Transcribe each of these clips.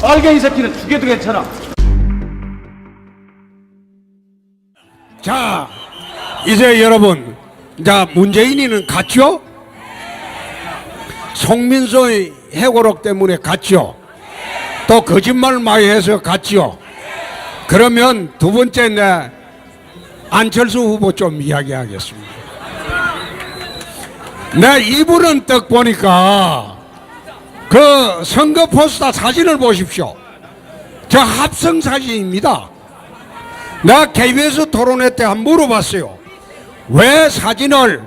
빨갱이 새끼는 죽여도 괜찮아. 자, 이제 여러분, 자, 문재인이는 갔죠? 송민수의 해고록 때문에 갔죠? 또 거짓말 많이 해서 갔죠? 그러면 두 번째 내 안철수 후보 좀 이야기하겠습니다. 내 이분은 딱 보니까 그 선거 포스터 사진을 보십시오. 저 합성 사진입니다. 내가 KBS 토론회 때 한번 물어봤어요. 왜 사진을,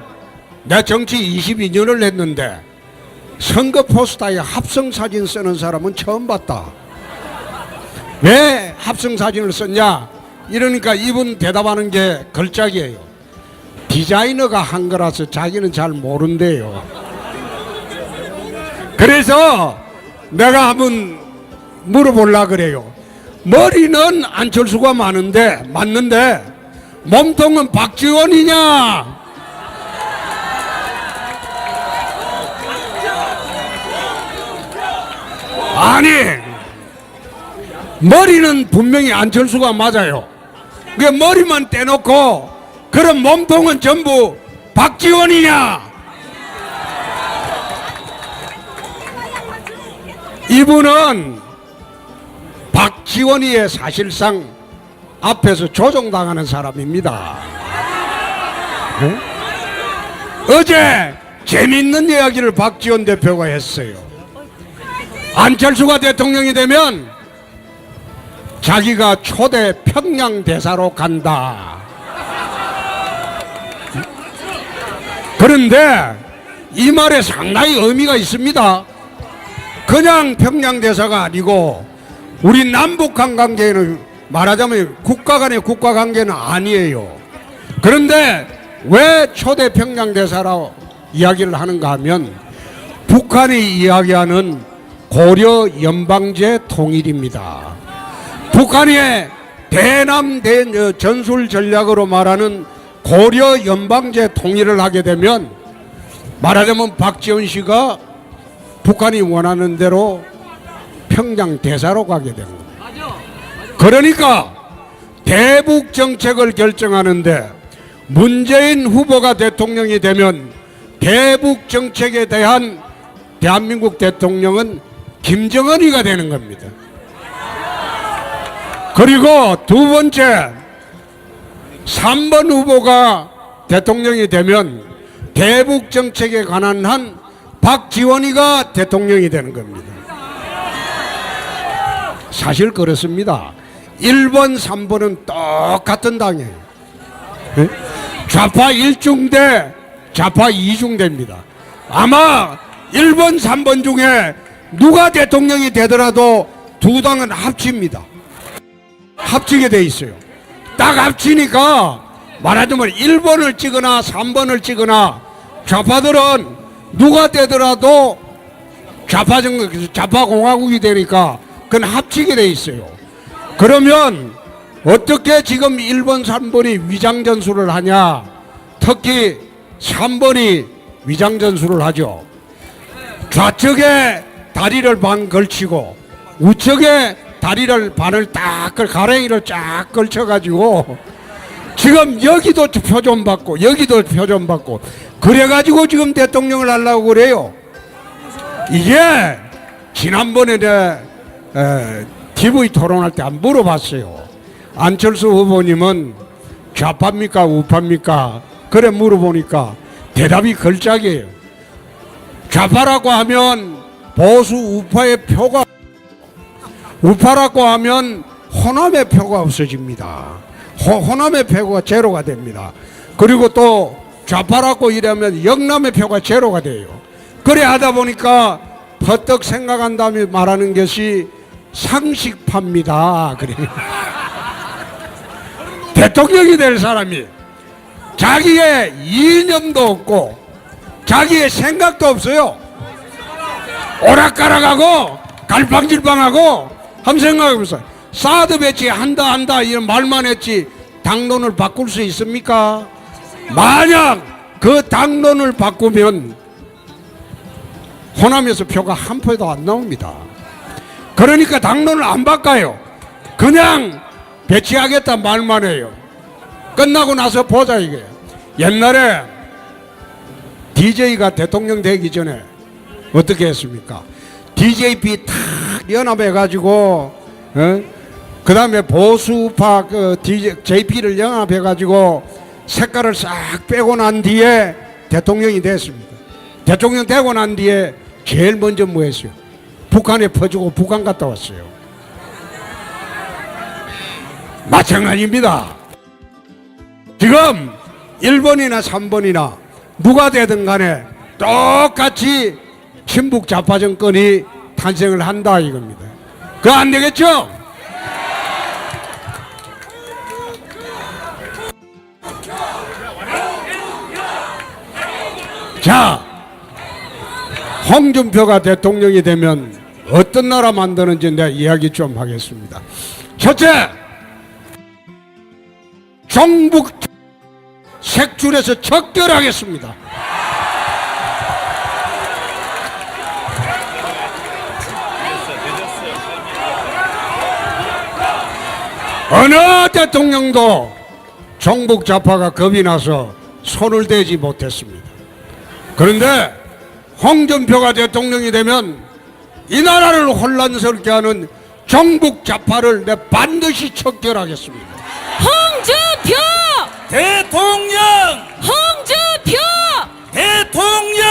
내 정치 22년을 했는데 선거 포스터에 합성 사진 쓰는 사람은 처음 봤다. 왜 합성 사진을 썼냐? 이러니까 이분 대답하는 게 걸작이에요. 디자이너가 한 거라서 자기는 잘 모른대요. 그래서 내가 한번 물어보려고 그래요. 머리는 안철수가 맞는데 몸통은 박지원이냐? 아니, 머리는 분명히 안철수가 맞아요. 그 머리만 떼놓고 그럼 몸통은 전부 박지원이냐? 이분은 박지원이의 사실상 앞에서 조종당하는 사람입니다. 네? 어제 재밌는 이야기를 박지원 대표가 했어요. 안철수가 대통령이 되면 자기가 초대 평양 대사로 간다. 그런데 이 말에 상당히 의미가 있습니다. 그냥 평양 대사가 아니고 우리 남북한 관계는 말하자면 국가 간의 국가 관계는 아니에요. 그런데 왜 초대 평양 대사라고 이야기를 하는가 하면 북한이 이야기하는 고려 연방제 통일입니다. 북한의 대남 전술 전략으로 말하는 고려 연방제 통일을 하게 되면 말하자면 박지원 씨가 북한이 원하는 대로 평양 대사로 가게 된 겁니다. 그러니까 대북 정책을 결정하는데 문재인 후보가 대통령이 되면 대북 정책에 대한 대한민국 대통령은 김정은이가 되는 겁니다. 그리고 두 번째 3번 후보가 대통령이 되면 대북 정책에 관한 한 박지원이가 대통령이 되는 겁니다. 사실 그렇습니다. 1번, 3번은 똑같은 당이에요. 네? 좌파 1중대, 좌파 2중대입니다. 아마 1번, 3번 중에 누가 대통령이 되더라도 두 당은 합칩니다. 합치게 돼 있어요. 딱 합치니까 말하자면 1번을 찍거나 3번을 찍거나 좌파들은 누가 되더라도 좌파 공화국이 되니까 그건 합치게 돼 있어요. 그러면 어떻게 지금 1번, 3번이 위장전술을 하냐? 특히 3번이 위장전술을 하죠. 좌측에 다리를 반 걸치고 우측에 다리를 반을 딱 가랭이를 쫙 걸쳐가지고 지금 여기도 표좀 받고 여기도 표좀 받고 그래가지고 지금 대통령을 하려고 그래요. 이게 지난번에 TV 토론할 때 안 물어봤어요. 안철수 후보님은 좌파입니까 우파입니까? 그래 물어보니까 대답이 걸작이에요. 좌파라고 하면 보수 우파의 표가, 우파라고 하면 호남의 표가 없어집니다. 호남의 표가 제로가 됩니다. 그리고 또 좌파라고 이러면 영남의 표가 제로가 돼요. 그래 하다 보니까 퍼뜩 생각한 다음에 말하는 것이 상식파입니다. 그래. 대통령이 될 사람이 자기의 이념도 없고 자기의 생각도 없어요. 오락가락하고 갈팡질팡하고 한번 생각해보세요. 사드 배치 한다 이런 말만 했지 당론을 바꿀 수 있습니까? 만약 그 당론을 바꾸면 호남에서 표가 한 표도 안 나옵니다. 그러니까 당론을 안 바꿔요. 그냥 배치하겠다 말만 해요. 끝나고 나서 보자 이게. 옛날에 DJ가 대통령 되기 전에 어떻게 했습니까? DJP 탁 연합해가지고, 그 다음에 보수파 JP를 연합해가지고 색깔을 싹 빼고 난 뒤에 대통령이 됐습니다. 대통령 되고 난 뒤에 제일 먼저 뭐 했어요? 북한에 퍼주고 북한 갔다 왔어요. 마찬가지입니다. 지금 1번이나 3번이나 누가 되든 간에 똑같이 친북 좌파 정권이 탄생을 한다 이겁니다. 그거 안 되겠죠? 자, 홍준표가 대통령이 되면 어떤 나라 만드는지 내가 이야기 좀 하겠습니다. 첫째, 종북 색출해서 척결하겠습니다. 어느 대통령도 종북 좌파가 겁이 나서 손을 대지 못했습니다. 그런데 홍준표가 대통령이 되면 이 나라를 혼란스럽게 하는 종북 좌파를 내 반드시 척결하겠습니다. 홍준표! 대통령! 홍준표! 대통령!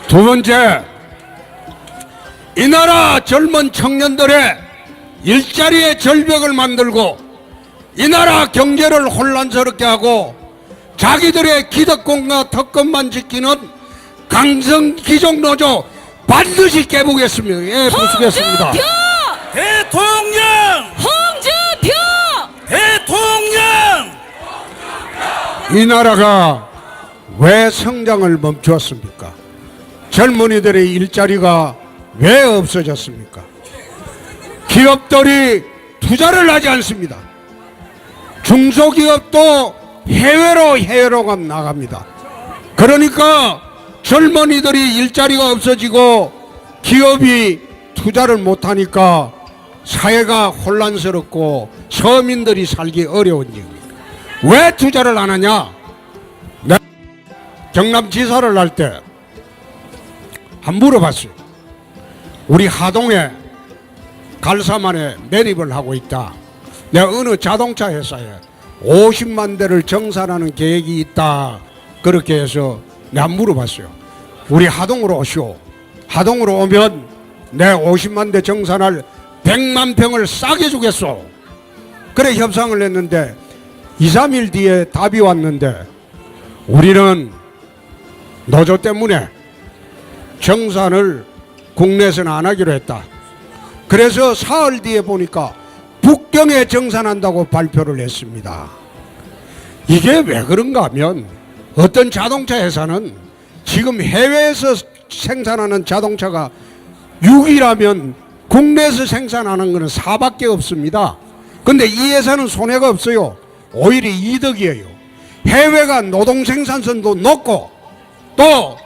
두 번째, 이 나라 젊은 청년들의 일자리의 절벽을 만들고 이 나라 경제를 혼란스럽게 하고 자기들의 기득권과 특권만 지키는 강성 귀족노조 반드시 깨보겠습니다. 예, 부수겠습니다. 홍준표! 대통령! 홍준표! 대통령! 이 나라가 왜 성장을 멈추었습니까? 젊은이들의 일자리가 왜 없어졌습니까? 기업들이 투자를 하지 않습니다. 중소기업도 해외로 나갑니다. 그러니까 젊은이들이 일자리가 없어지고 기업이 투자를 못하니까 사회가 혼란스럽고 서민들이 살기 어려운 얘기입니다. 왜 투자를 안 하냐? 내가 경남지사를 할 때 한 물어봤어요. 우리 하동에 갈사만에 매립을 하고 있다. 내가 어느 자동차 회사에 50만 대를 정산하는 계획이 있다. 그렇게 해서 내가 물어봤어요. 우리 하동으로 오시오. 하동으로 오면 내 50만 대 정산할 100만 평을 싸게 주겠소. 그래 협상을 했는데 2, 3일 뒤에 답이 왔는데 우리는 노조 때문에 정산을 국내에서는 안 하기로 했다. 그래서 사흘 뒤에 보니까 북경에 정산한다고 발표를 했습니다. 이게 왜 그런가 하면 어떤 자동차 회사는 지금 해외에서 생산하는 자동차가 6이라면 국내에서 생산하는 것은 4밖에 없습니다. 근데 이 회사는 손해가 없어요. 오히려 이득이에요. 해외가 노동 생산성도 높고 또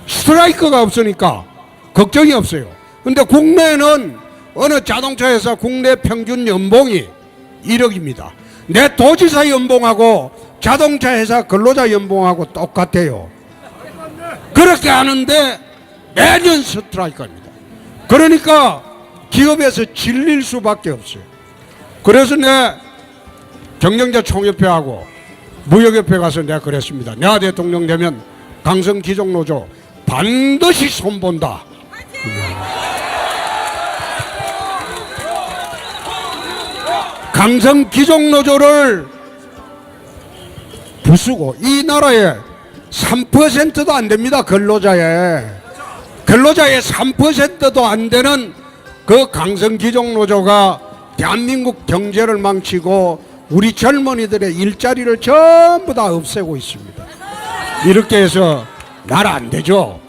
스트라이크가 없으니까 걱정이 없어요. 근데 국내는 어느 자동차 회사 국내 평균 연봉이 1억입니다. 내 도지사 연봉하고 자동차 회사 근로자 연봉하고 똑같아요. 그렇게 하는데 매년 스트라이크입니다. 그러니까 기업에서 질릴 수밖에 없어요. 그래서 내 경영자 총협회하고 무역협회 가서 내가 그랬습니다. 내가 대통령 되면 강성 귀족노조 반드시 손본다. 강성 귀족노조를 부수고 이 나라에 3%도 안 됩니다. 근로자의 3%도 안 되는 그 강성 귀족노조가 대한민국 경제를 망치고 우리 젊은이들의 일자리를 전부 다 없애고 있습니다. 이렇게 해서 나라 안 되죠.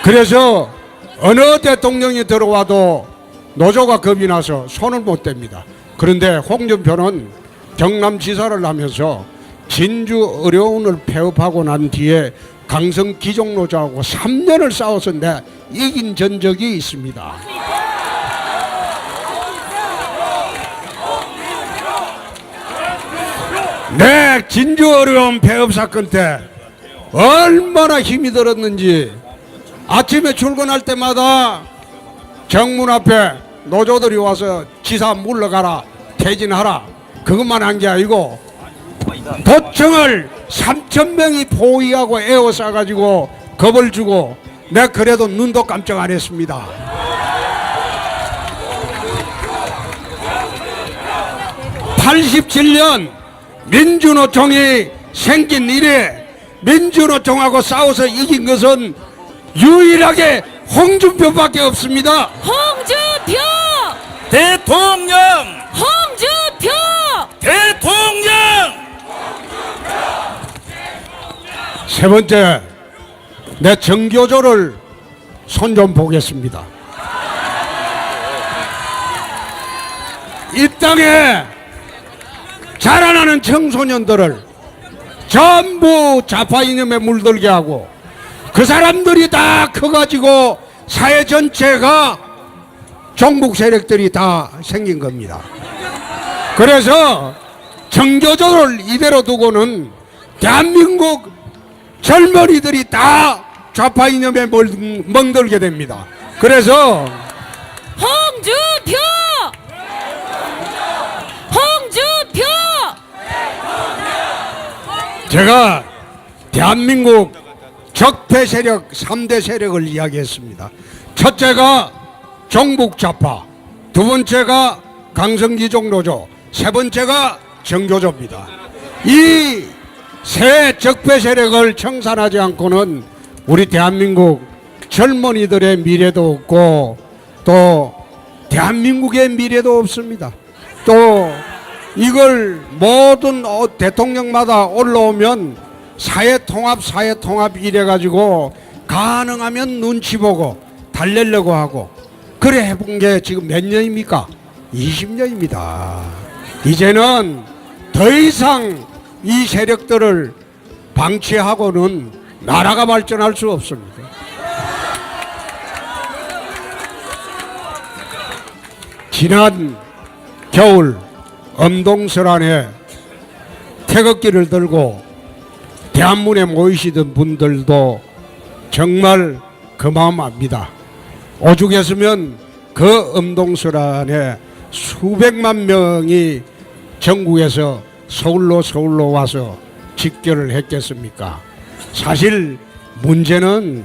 그래서 어느 대통령이 들어와도 노조가 겁이 나서 손을 못 댑니다. 그런데 홍준표는 경남지사를 하면서 진주 어려운을 폐업하고 난 뒤에 강성 기종노조하고 3년을 싸워서 내 이긴 전적이 있습니다. 내 진주 어려운 폐업 사건 때 얼마나 힘이 들었는지 아침에 출근할 때마다 정문 앞에 노조들이 와서 지사 물러가라 퇴진하라 그것만 한 게 아니고 도청을 3,000명이 포위하고 에워싸가지고 겁을 주고 내가 그래도 눈도 깜짝 안 했습니다. (87년) 민주노총이 생긴 이래 민주노총하고 싸워서 이긴 것은 유일하게 홍준표밖에 없습니다. 홍준표! 대통령! 홍준표! 대통령! 세 번째, 내 정교조를 손 좀 보겠습니다. 이 땅에 자라나는 청소년들을 전부 좌파 이념에 물들게 하고 그 사람들이 다 커가지고 사회 전체가 종북 세력들이 다 생긴 겁니다. 그래서 정교조를 이대로 두고는 대한민국 젊은이들이 다 좌파 이념에 멍들게 됩니다. 그래서 홍준표! 홍준표! 제가 대한민국 적폐 세력 3대 세력을 이야기했습니다. 첫째가 종북 좌파, 두 번째가 강성기종 노조, 세 번째가 정교조입니다. 이 세 적폐 세력을 청산하지 않고는 우리 대한민국 젊은이들의 미래도 없고 또 대한민국의 미래도 없습니다. 또 이걸 모든 대통령마다 올라오면 사회통합 이래가지고 가능하면 눈치 보고 달래려고 하고 그래 해본 게 지금 몇 년입니까? 20년입니다. 이제는 더 이상 이 세력들을 방치하고는 나라가 발전할 수 없습니다. 지난 겨울 엄동설안에 태극기를 들고 대한문에 모이시던 분들도 정말 그 마음 압니다. 오죽했으면 그 엄동설안에 수백만 명이 전국에서 서울로 와서 집결을 했겠습니까? 사실 문제는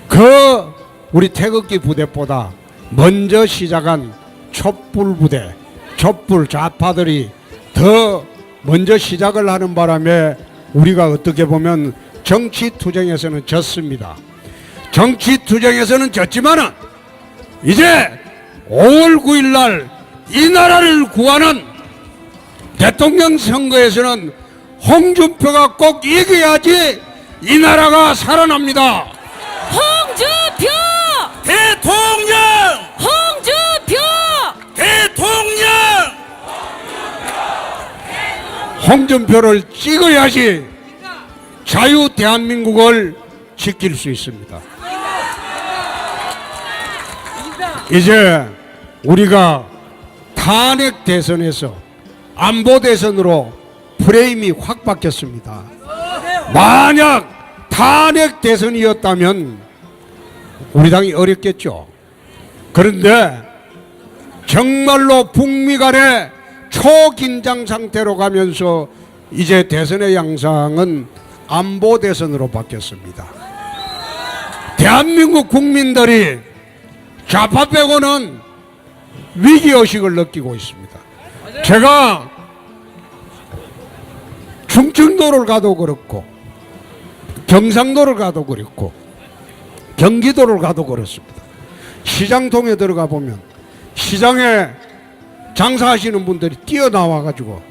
그 우리 태극기 부대보다 먼저 시작한 촛불 부대, 촛불 좌파들이 더 먼저 시작을 하는 바람에 우리가 어떻게 보면 정치투쟁에서는 졌습니다. 정치투쟁에서는 졌지만은 이제 5월 9일 날 이 나라를 구하는 대통령 선거에서는 홍준표가 꼭 이겨야지 이 나라가 살아납니다. 홍준표! 대통령! 홍준표! 대통령! 홍준표를 찍어야지 자유 대한민국을 지킬 수 있습니다. 이제 우리가 탄핵 대선에서 안보 대선으로 프레임이 확 바뀌었습니다. 만약 탄핵 대선이었다면 우리 당이 어렵겠죠. 그런데 정말로 북미 간의 초긴장 상태로 가면서 이제 대선의 양상은 안보 대선으로 바뀌었습니다. 대한민국 국민들이 좌파 빼고는 위기의식을 느끼고 있습니다. 제가 충청도를 가도 그렇고 경상도를 가도 그렇고 경기도를 가도 그렇습니다. 시장통에 들어가 보면 시장에 장사하시는 분들이 뛰어나와 가지고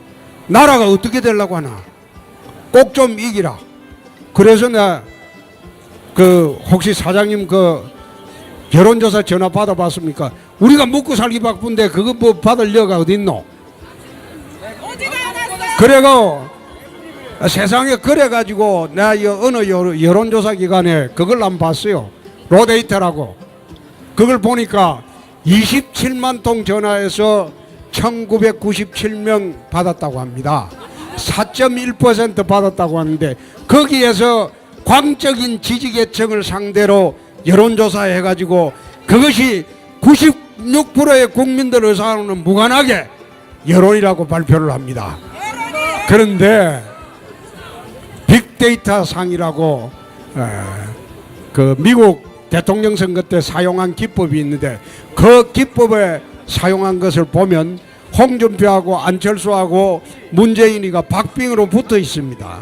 나라가 어떻게 되려고 하나 꼭 좀 이기라. 그래서 내가 혹시 사장님 결혼조사 전화 받아봤습니까? 우리가 먹고 살기 바쁜데 그거 뭐 받을 여가 어디 있노? 그래가 세상에 그래가지고 내가 이 어느 여론조사 기관에 그걸 안 봤어요. 로데이터라고. 그걸 보니까 27만 통 전화해서 1997명 받았다고 합니다. 4.1% 받았다고 하는데 거기에서 광적인 지지계층을 상대로 여론조사 해가지고 그것이 96%의 국민들 의사와는 무관하게 여론이라고 발표를 합니다. 그런데 빅데이터 상이라고 그 미국 대통령 선거 때 사용한 기법이 있는데 그 기법에 사용한 것을 보면 홍준표하고 안철수하고 문재인이가 박빙으로 붙어 있습니다.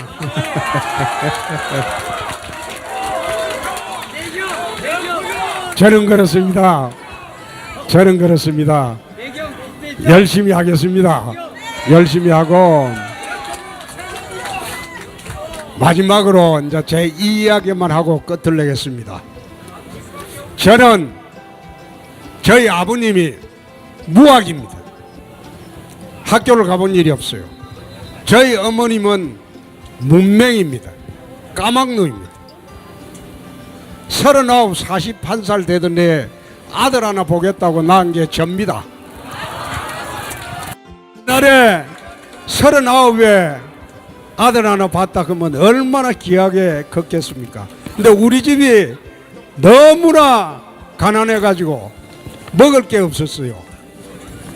저는 그렇습니다. 저는 그렇습니다. 열심히 하겠습니다. 열심히 하고 마지막으로 이제 제 이야기만 하고 끝을 내겠습니다. 저는 저희 아버님이 무학입니다. 학교를 가본 일이 없어요. 저희 어머님은 문맹입니다. 까막누입니다. 39, 41살 되던 애 아들 하나 보겠다고 낳은 게 접니다. 옛날에 39에 아들 하나 봤다 그러면 얼마나 귀하게 컸겠습니까? 근데 우리 집이 너무나 가난해가지고 먹을 게 없었어요.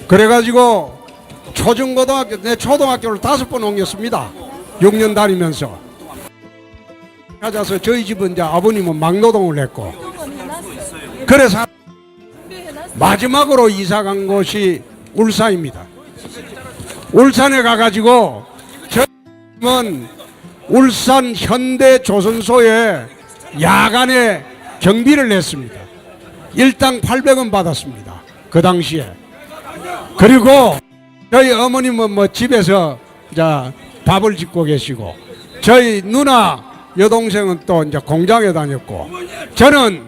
그래가지고 초중고등학교, 내 초등학교를 5번 옮겼습니다. 6년 다니면서. 찾아서 저희 집은 이제 아버님은 막노동을 했고, 그래서 마지막으로 이사 간 곳이 울산입니다. 울산에 가가지고 저는 울산 현대조선소에 야간에 경비를 냈습니다. 일당 800원 받았습니다. 그 당시에. 그리고 저희 어머님은 뭐 집에서 이제 밥을 짓고 계시고, 저희 누나 여동생은 또 이제 공장에 다녔고, 저는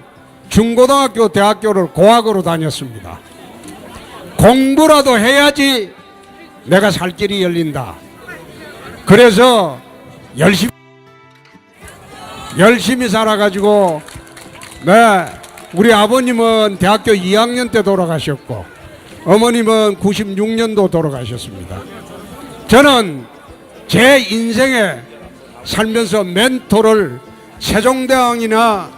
중고등학교, 대학교를 고학으로 다녔습니다. 공부라도 해야지 내가 살 길이 열린다. 그래서 열심히 살아가지고, 네, 우리 아버님은 대학교 2학년 때 돌아가셨고, 어머님은 96년도 돌아가셨습니다. 저는 제 인생에 살면서 멘토를 세종대왕이나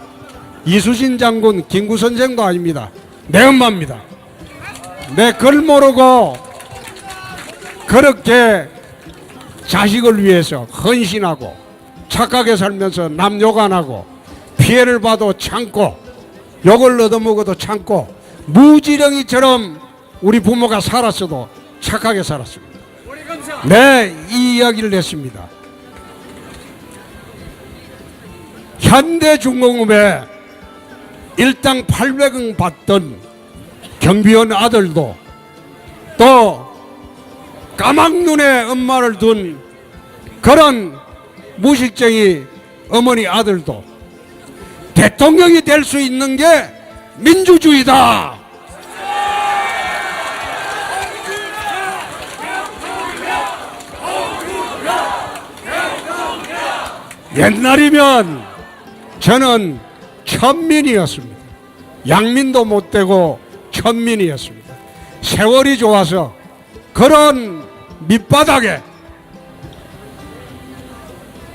이수신 장군, 김구 선생도 아닙니다. 내 엄마입니다. 내 글 모르고 그렇게 자식을 위해서 헌신하고 착하게 살면서 남 욕 안 하고 피해를 봐도 참고 욕을 얻어먹어도 참고 무지렁이처럼 우리 부모가 살았어도 착하게 살았습니다. 네, 이 이야기를 냈습니다. 현대중공업에 일당 800원 받던 경비원 아들도 또 까막눈에 엄마를 둔 그런 무식쟁이 어머니 아들도 대통령이 될 수 있는 게 민주주의다. 옛날이면 저는 천민이었습니다. 양민도 못 되고 천민이었습니다. 세월이 좋아서 그런 밑바닥에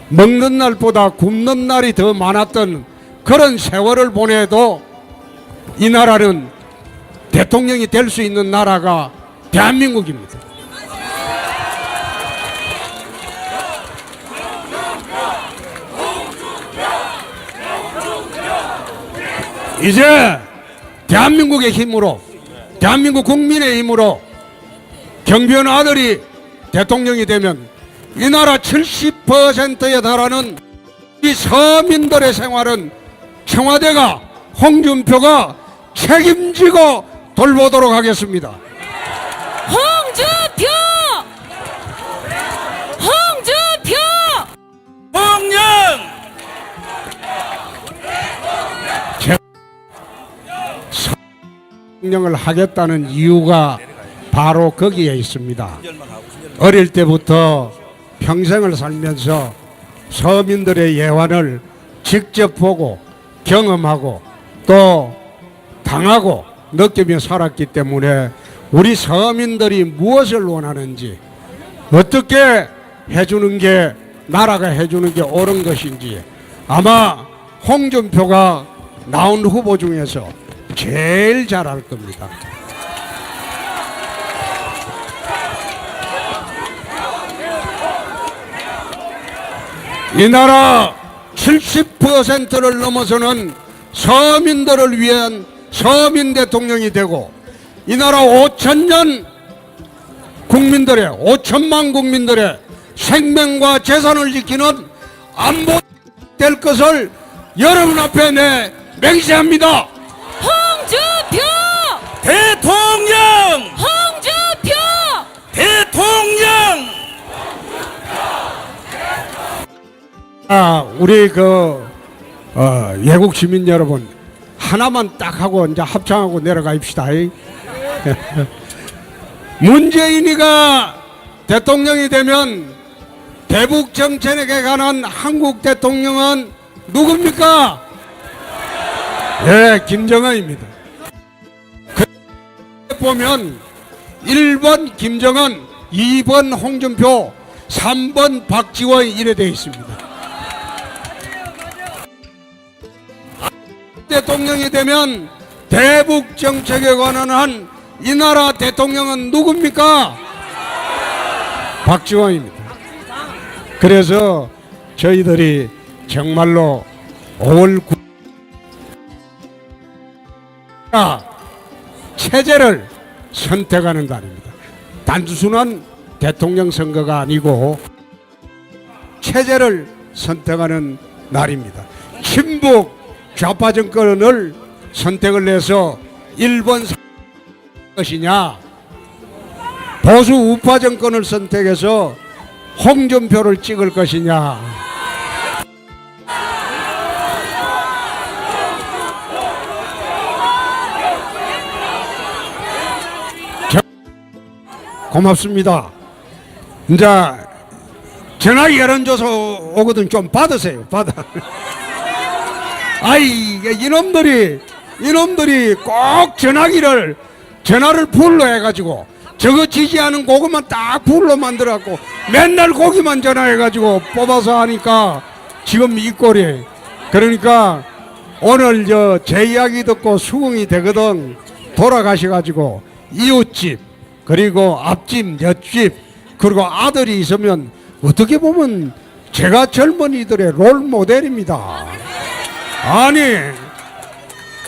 먹는 날보다 굶는 날이 더 많았던 그런 세월을 보내도 이 나라는 대통령이 될 수 있는 나라가 대한민국입니다. 이제 대한민국의 힘으로, 대한민국 국민의 힘으로 경비원 아들이 대통령이 되면 이 나라 70%에 달하는 이 서민들의 생활은 청와대가, 홍준표가 책임지고 돌보도록 하겠습니다. 홍준표! 홍준표! 대통령! 대통령을 하겠다는 이유가 바로 거기에 있습니다. 어릴 때부터 평생을 살면서 서민들의 예환을 직접 보고 경험하고 또 당하고 느끼며 살았기 때문에 우리 서민들이 무엇을 원하는지, 어떻게 해주는 게 나라가 해주는 게 옳은 것인지 아마 홍준표가 나온 후보 중에서 제일 잘 알 겁니다. 이 나라 70%를 넘어서는 서민들을 위한 서민 대통령이 되고 이 나라 5천년 국민들의 5천만 국민들의 생명과 재산을 지키는 안보 될 것을 여러분 앞에 내 맹세합니다. 홍준표! 대통령! 홍준표! 대통령! 우리 외국 시민 여러분, 하나만 딱 하고 이제 합창하고 내려가입시다. 문재인이가 대통령이 되면 대북 정책에 관한 한국 대통령은 누굽니까? 네, 김정은입니다. 보면 1번 김정은, 2번 홍준표, 3번 박지원 이래 되어 있습니다. 대통령이 되면 대북 정책에 관한 한 이 나라 대통령은 누굽니까? 박지원입니다. 그래서 저희들이 정말로 5월 9일 체제를 선택하는 날입니다. 단순한 대통령 선거가 아니고 체제를 선택하는 날입니다. 친북 좌파 정권을 선택을 해서 1번 것이냐, 보수 우파 정권을 선택해서 홍준표를 찍을 것이냐. 고맙습니다. 이제 전화 여론조사 오거든 좀 받으세요. 받아. 아이, 이놈들이 꼭 전화를 풀로 해가지고 저거 지지하는 그것만 딱 풀로 만들어갖고 맨날 거기만 전화해가지고 뽑아서 하니까 지금 이 꼴이. 그러니까 오늘 제 이야기 듣고 수긍이 되거든 돌아가셔가지고 이웃집 그리고 앞집 옆집 그리고 아들이 있으면 어떻게 보면 제가 젊은이들의 롤 모델입니다. 아니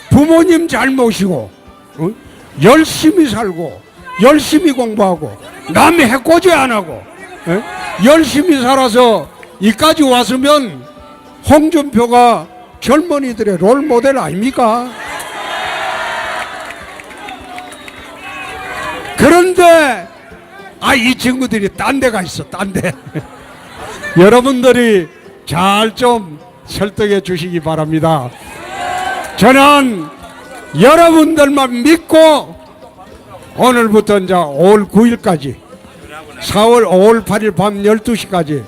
부모님 잘 모시고 열심히 살고 열심히 공부하고 남 해코지 안 하고 열심히 살아서 이까지 왔으면 홍준표가 젊은이들의 롤 모델 아닙니까? 그런데 이 친구들이 딴 데가 있어. 딴 데. 여러분들이 잘 좀 설득해 주시기 바랍니다. 저는 여러분들만 믿고 오늘부터 이제 5월 9일까지 4월 5월 8일 밤 12시까지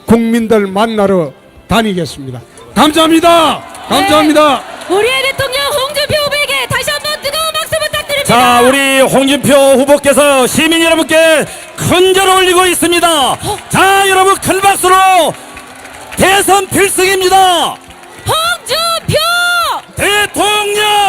국민들 만나러 다니겠습니다. 감사합니다. 감사합니다. 우리의 대통령 홍준표 후보에게 다시 한번 뜨거운 박수 부탁드립니다. 자, 우리 홍준표 후보께서 시민 여러분께 큰 절을 올리고 있습니다. 자, 여러분 큰 박수로 대선 필승입니다. 홍준표! 대통령!